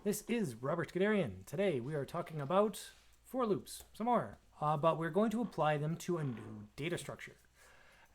This is Robert Gadarian. Today we are talking about for loops, some more, but we're going to apply them to a new data structure.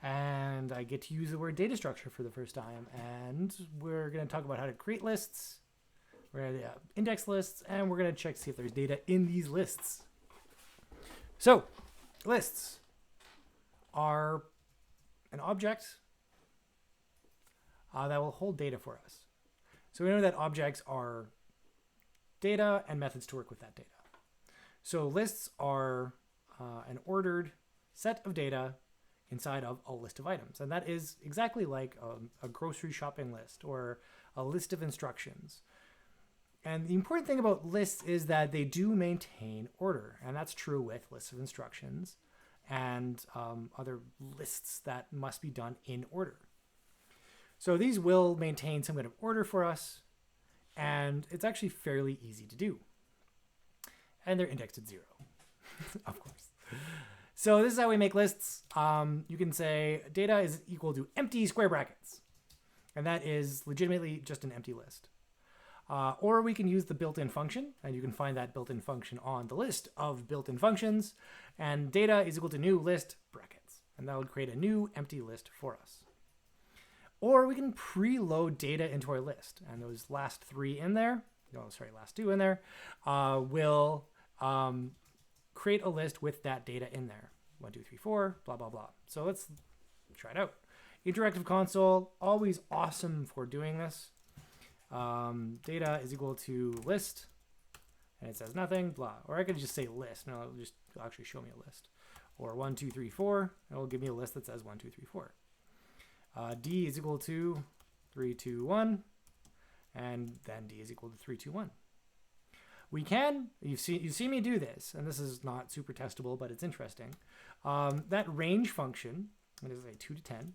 And I get to use the word data structure for the first time. And we're going to talk about how to create lists, we're going to index lists, and we're going to check to see if there's data in these lists. So, lists are an object that will hold data for us. So we know that objects are data and methods to work with that data. So lists are an ordered set of data inside of a list of items. And that is exactly like a grocery shopping list or a list of instructions. And the important thing about lists is that they do maintain order. And that's true with lists of instructions and other lists that must be done in order. So these will maintain some kind of order for us, and it's actually fairly easy to do. And they're indexed at 0, of course. So this is how we make lists. You can say data is equal to empty square brackets, and that is legitimately just an empty list. Or we can use the built-in function, and you can find that built-in function on the list of built-in functions, and data is equal to new list brackets, and that would create a new empty list for us. Or we can preload data into our list. And those last two in there, will create a list with that data in there. 1, 2, 3, 4, blah, blah, blah. So let's try it out. Interactive console, always awesome for doing this. Data is equal to list, and it says nothing, blah. Or I could just say list, and it'll actually show me a list. Or 1, 2, 3, 4, and it'll give me a list that says 1, 2, 3, 4. D is equal to 3, 2, 1, and then D is equal to 3, 2, 1. We can, you see me do this, and this is not super testable, but it's interesting. That range function, that is a 2 to 10,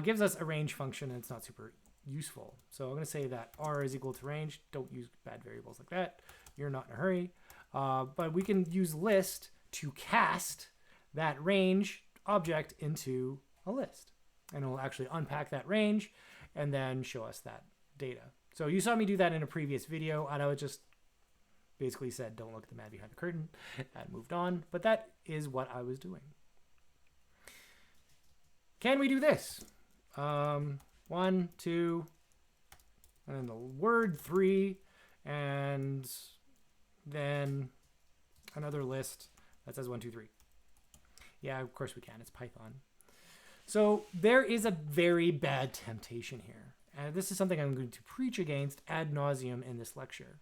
gives us a range function, and it's not super useful. So I'm going to say that R is equal to range. Don't use bad variables like that. You're not in a hurry. But we can use list to cast that range object into a list. And it'll actually unpack that range and then show us that data. So you saw me do that in a previous video, and I would just basically said, don't look at the man behind the curtain, and moved on. But that is what I was doing. Can we do this? 1, 2, and then the word 3, and then another list that says 1, 2, 3. Yeah, of course we can. It's Python. So there is a very bad temptation here. And this is something I'm going to preach against ad nauseum in this lecture.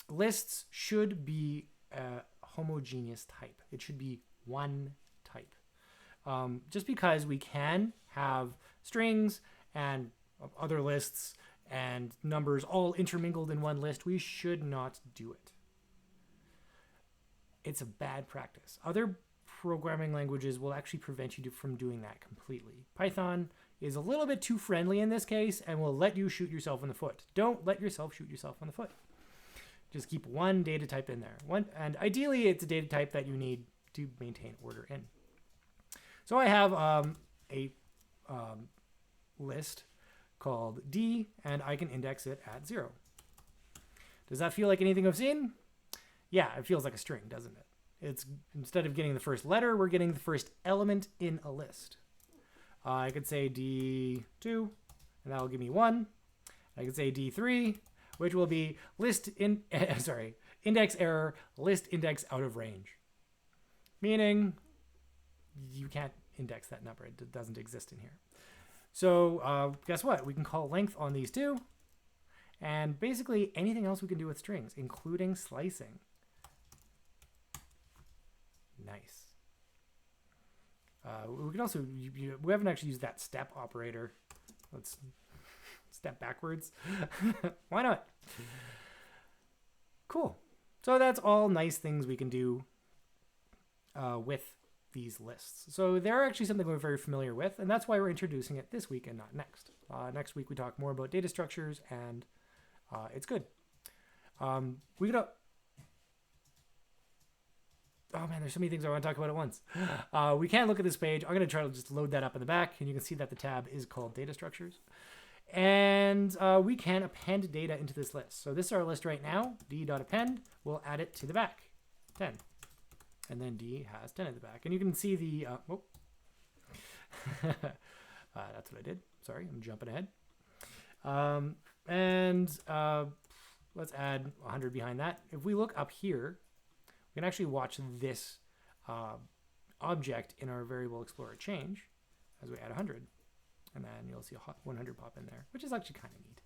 Lists should be a homogeneous type. It should be one type. Just because we can have strings and other lists and numbers all intermingled in one list, we should not do it. It's a bad practice. Other programming languages will actually prevent you from doing that completely. Python is a little bit too friendly in this case and will let you shoot yourself in the foot. Don't let yourself shoot yourself in the foot. Just keep one data type in there. And ideally, it's a data type that you need to maintain order in. So I have a list called D, and I can index it at 0. Does that feel like anything I've seen? Yeah, it feels like a string, doesn't it? It's instead of getting the first letter, we're getting the first element in a list. I could say D2, and that'll give me 1. I could say D3, which will be index error, list index out of range. Meaning you can't index that number. It doesn't exist in here. So guess what? We can call length on these two, and basically anything else we can do with strings, including slicing. Nice. We can also, we haven't actually used that step operator. Let's step backwards. Why not? Cool. So that's all nice things we can do with these lists. So they're actually something we're very familiar with, and that's why we're introducing it this week and not next. Next week we talk more about data structures, and it's good. We could oh man, there's so many things I want to talk about at once. We can't look at this page. I'm going to try to just load that up in the back, and you can see that the tab is called Data Structures. And we can append data into this list. So this is our list right now, d.append. We'll add it to the back, 10. And then d has 10 at the back. And you can see the, that's what I did. Sorry, I'm jumping ahead. Let's add 100 behind that. If we look up here, we can actually watch this object in our variable explorer change as we add 100. And then you'll see a 100 pop in there, which is actually kind of neat.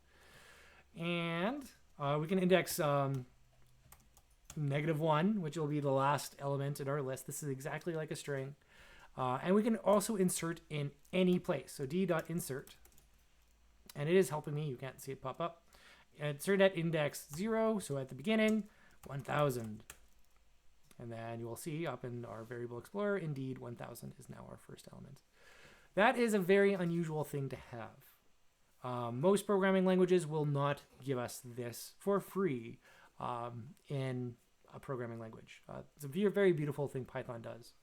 And we can index -1, which will be the last element in our list. This is exactly like a string. And we can also insert in any place. So d.insert. And it is helping me. You can't see it pop up. Insert at index 0. So at the beginning, 1000. And then you will see up in our variable explorer, indeed, 1000 is now our first element. That is a very unusual thing to have. Most programming languages will not give us this for free in a programming language. It's a very beautiful thing Python does.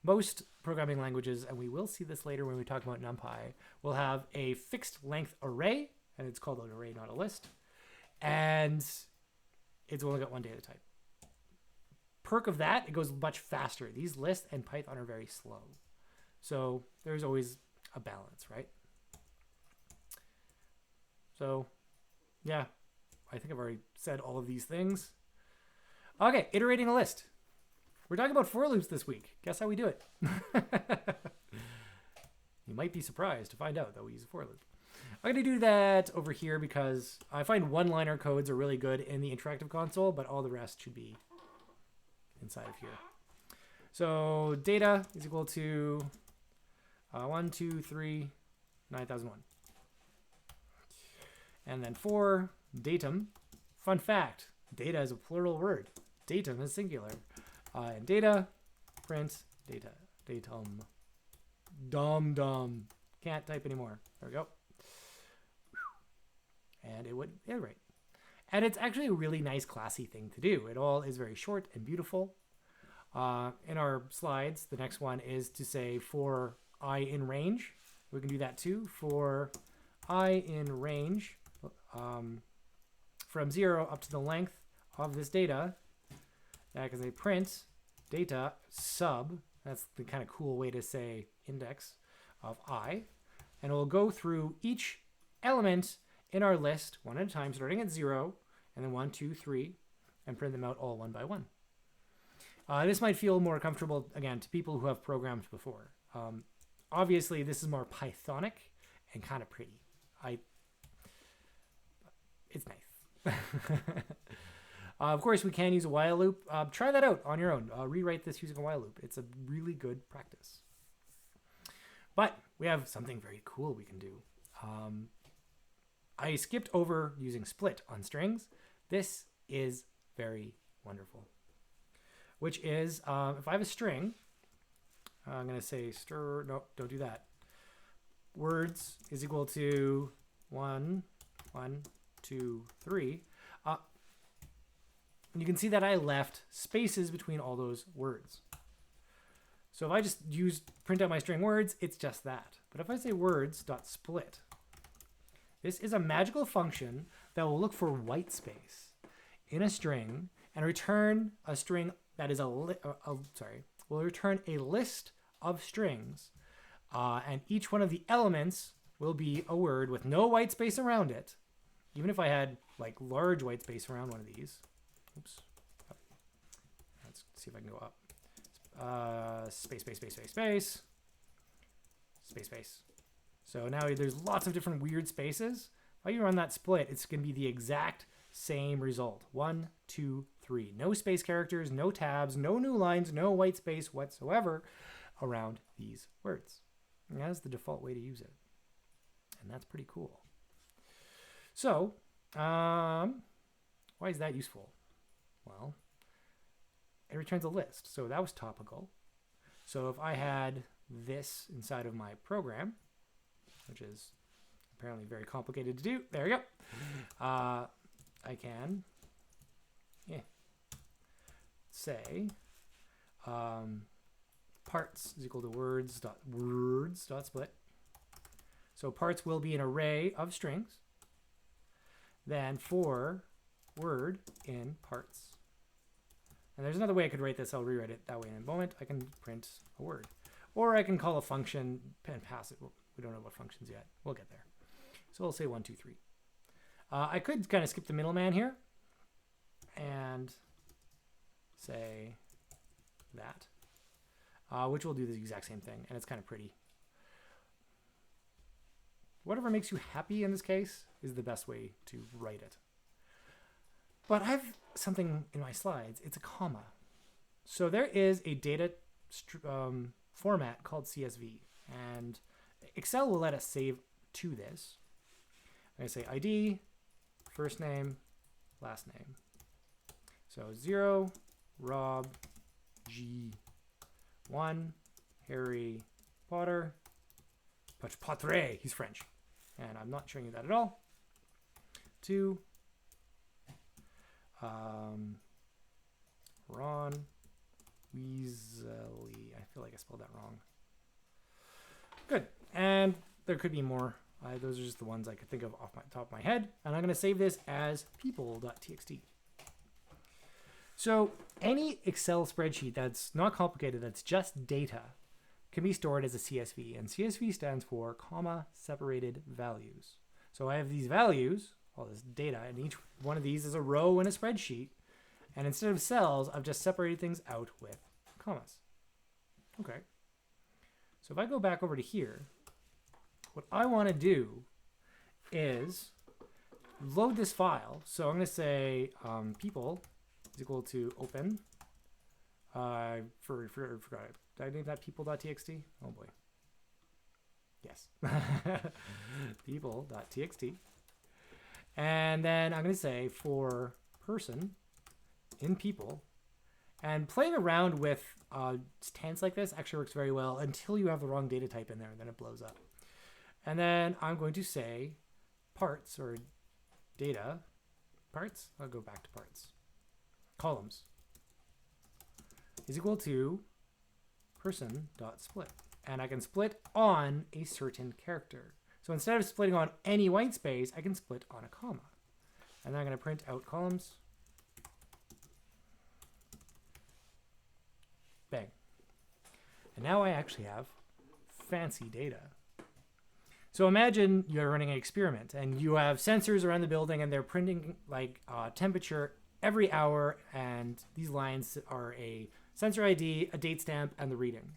Most programming languages, and we will see this later when we talk about NumPy, will have a fixed length array, and it's called an array, not a list. And it's only got one data type. Perk of that, it goes much faster. These lists and Python are very slow. So there's always a balance, right? So yeah, I think I've already said all of these things. Okay, iterating a list. We're talking about for loops this week. Guess how we do it? You might be surprised to find out that we use a for loop. I'm going to do that over here because I find one-liner codes are really good in the interactive console, but all the rest should be inside of here. So data is equal to 1, 2, 3, 9001. And then for datum, fun fact, data is a plural word. Datum is singular. And data, print, data, datum. Dum. Can't type anymore. There we go. And it would iterate. And it's actually a really nice, classy thing to do. It all is very short and beautiful. In our slides, the next one is to say for I in range. We can do that too. For I in range, from 0 up to the length of this data, that can say print data sub. That's the kind of cool way to say index of I. And we'll go through each element in our list one at a time, starting at 0, and then 1, 2, 3, and print them out all one by one. This might feel more comfortable, again, to people who have programmed before. Obviously, this is more Pythonic and kind of pretty. It's nice. Of course, we can use a while loop. Try that out on your own. Rewrite this using a while loop. It's a really good practice. But we have something very cool we can do. I skipped over using split on strings. This is very wonderful. Which is, if I have a string, I'm going to say no, don't do that. Words is equal to 1, 2, 3. And you can see that I left spaces between all those words. So if I just print out my string words, it's just that. But if I say words.split, this is a magical function that will look for white space in a string and return a string that is will return a list of strings, and each one of the elements will be a word with no white space around it. Even if I had like large white space around one of these. Oops. Let's see if I can go up. Space. So now there's lots of different weird spaces. If you run that split, it's going to be the exact same result. 1, 2, 3. No space characters, no tabs, no new lines, no white space whatsoever around these words. And that's the default way to use it. And that's pretty cool. So, why is that useful? Well, it returns a list. So that was topical. So if I had this inside of my program, which is apparently very complicated to do. There we go. I can say parts is equal to words.split. So parts will be an array of strings. Then for word in parts. And there's another way I could write this. I'll rewrite it that way in a moment. I can print a word. Or I can call a function and pass it. We don't know what functions yet. We'll get there. So we'll say 1, 2, 3. I could kind of skip the middleman here and say that, which will do the exact same thing. And it's kind of pretty. Whatever makes you happy in this case is the best way to write it. But I have something in my slides. It's a comma. So there is a data format called CSV. And Excel will let us save to this. I'm going to say ID, first name, last name. So 0, Rob, G, 1, Harry Potter, Potter, he's French. And I'm not showing you that at all. 2, Ron Weasley. I feel like I spelled that wrong. Good. And there could be more. Those are just the ones I could think of off my top of my head. And I'm going to save this as people.txt. So any Excel spreadsheet that's not complicated, that's just data, can be stored as a CSV. And CSV stands for comma separated values. So I have these values, all this data, and each one of these is a row in a spreadsheet. And instead of cells, I've just separated things out with commas. Okay. So if I go back over to here, what I want to do is load this file. So I'm going to say people is equal to open. Forgot it. Did I name that people.txt? Oh boy. Yes. people.txt. And then I'm going to say for person in people. And playing around with tents like this actually works very well until you have the wrong data type in there, and then it blows up. And then I'm going to say parts or data parts. I'll go back to parts. Columns is equal to person.split. And I can split on a certain character. So instead of splitting on any white space, I can split on a comma. And then I'm going to print out columns. Bang. And now I actually have fancy data. So imagine you're running an experiment and you have sensors around the building and they're printing like temperature every hour, and these lines are a sensor ID, a date stamp, and the reading.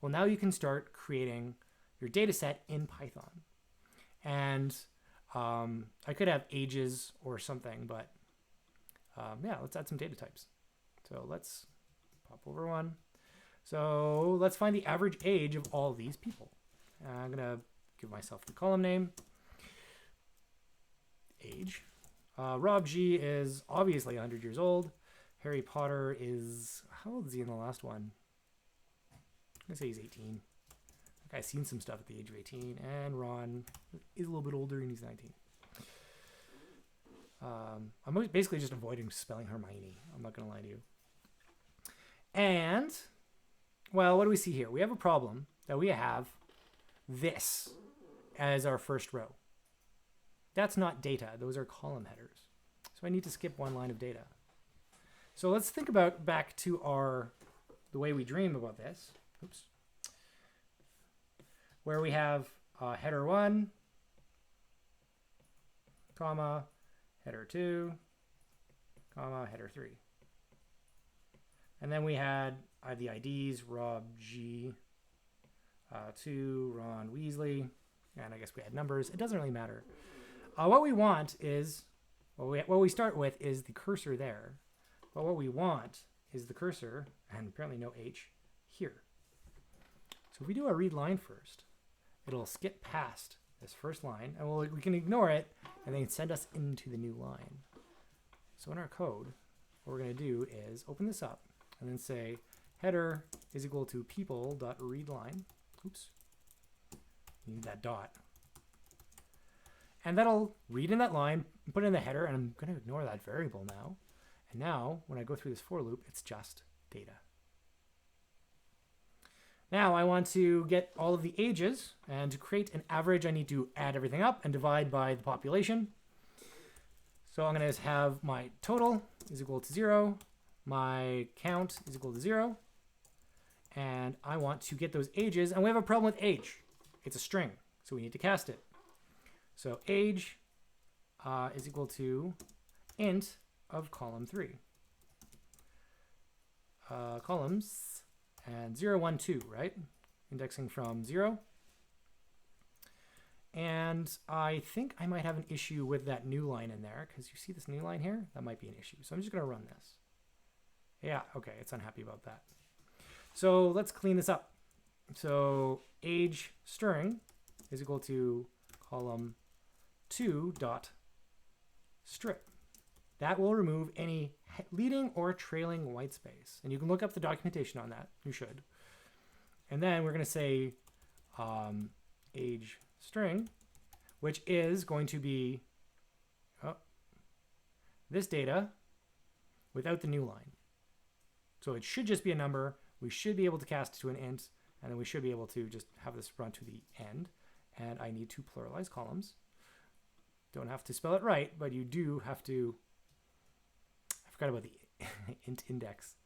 Well, now you can start creating your data set in Python. And I could have ages or something, but yeah, let's add some data types. So let's pop over one. So let's find the average age of all these people. I'm going to give myself the column name, age. Rob G is obviously 100 years old. Harry Potter is, how old is he in the last one? I'm going to say he's 18. That guy's seen some stuff at the age of 18. And Ron is a little bit older and he's 19. I'm basically just avoiding spelling Hermione. I'm not going to lie to you. And, well, what do we see here? We have a problem that we have this as our first row. That's not data. Those are column headers. So I need to skip one line of data. So let's think about back to the way we dream about this. Oops. Where we have header 1, comma, header 2, comma, header 3. And then we had the IDs, Rob G, 2, Ron Weasley, and I guess we had numbers. It doesn't really matter. What we want is, what we start with is the cursor there. But what we want is the cursor, and apparently no H, here. So if we do a read line first, it'll skip past this first line, and we can ignore it, and then send us into the new line. So in our code, what we're going to do is open this up, and then say header is equal to people.readline. Oops. You need that dot. And that'll read in that line, put it in the header, and I'm going to ignore that variable now. And now, when I go through this for loop, it's just data. Now I want to get all of the ages, and to create an average, I need to add everything up and divide by the population. So I'm going to have my total is equal to 0, my count is equal to 0, and I want to get those ages, and we have a problem with age. It's a string, so we need to cast it. So age is equal to int of column 3. Columns and 0, 1, 2, right? Indexing from 0. And I think I might have an issue with that new line in there, because you see this new line here? That might be an issue. So I'm just going to run this. Yeah, okay, it's unhappy about that. So let's clean this up. So age string is equal to column 2 dot strip. That will remove any leading or trailing white space. And you can look up the documentation on that. You should. And then we're going to say age string, which is going to be this data without the new line. So it should just be a number. We should be able to cast it to an int, and then we should be able to just have this run to the end. And I need to pluralize columns. Don't have to spell it right, but you do have to. I forgot about the int index.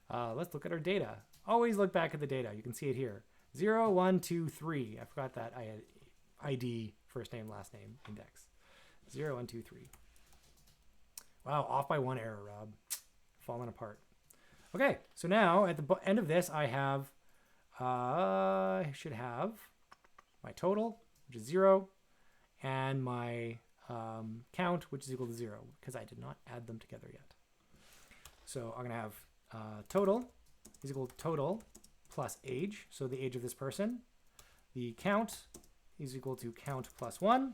Let's look at our data. Always look back at the data. You can see it here. 0, 1, 2, 3. I forgot that I had ID, first name, last name, index. 0, 1, 2, 3. Wow, off by 1 error, Rob. Falling apart. Okay, so now at the end of this, I have, I should have my total, which is 0, and my count, which is equal to 0, because I did not add them together yet. So I'm going to have total is equal to total plus age, so the age of this person. The count is equal to count plus 1.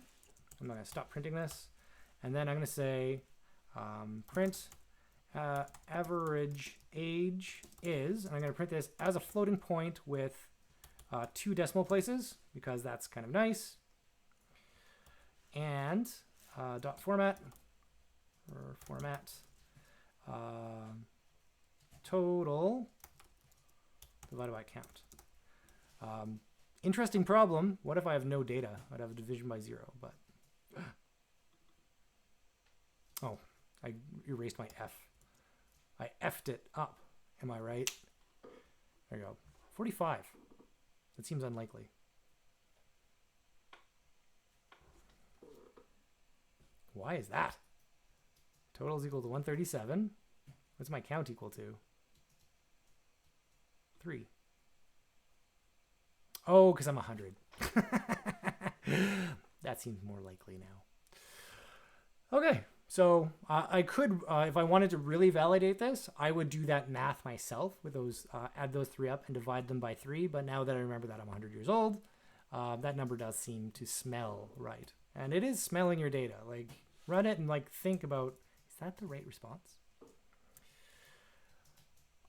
I'm going to stop printing this. And then I'm going to say print average age is, and I'm going to print this as a floating point with 2 decimal places, because that's kind of nice. And dot format, or format, total divided by count. Interesting problem. What if I have no data? I'd have a division by 0, but oh, I erased my F. I F'd it up. Am I right? There you go. 45. That seems unlikely. Why is that? Total is equal to 137. What's my count equal to? 3. Oh, because I'm 100. That seems more likely now. Okay, so I could, if I wanted to really validate this, I would do that math myself with those, add those 3 up and divide them by 3. But now that I remember that I'm 100 years old, that number does seem to smell right. And it is smelling your data. Like, run it and like think about, is that the right response?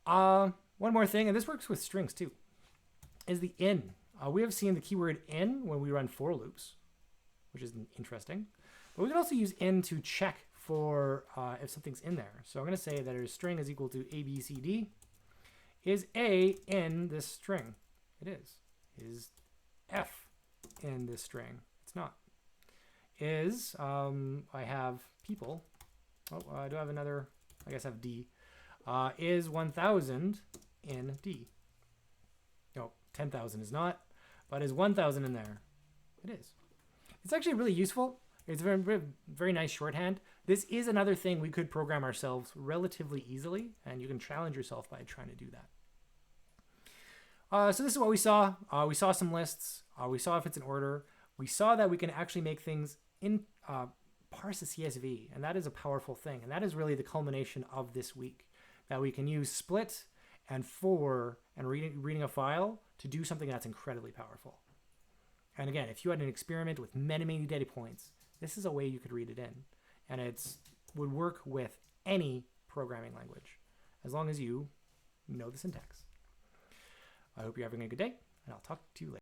One more thing, and this works with strings too, is the in. We have seen the keyword in when we run for loops, which is interesting. But we can also use in to check for if something's in there. So I'm going to say that our string is equal to ABCD. Is A in this string? It is. Is F in this string? It's not. Is, I have people. Oh, I do have another, I guess I have D. Is 1,000 in D? No, 10,000 is not, but is 1,000 in there? It is. It's actually really useful. It's very, very, very nice shorthand. This is another thing we could program ourselves relatively easily, and you can challenge yourself by trying to do that. So this is what we saw. We saw some lists. We saw if it's in order. We saw that we can actually make things in parse a CSV, and that is a powerful thing. And that is really the culmination of this week, that we can use split and for and reading a file to do something that's incredibly powerful. And again, if you had an experiment with many, many data points, this is a way you could read it in. And it would work with any programming language, as long as you know the syntax. I hope you're having a good day, and I'll talk to you later.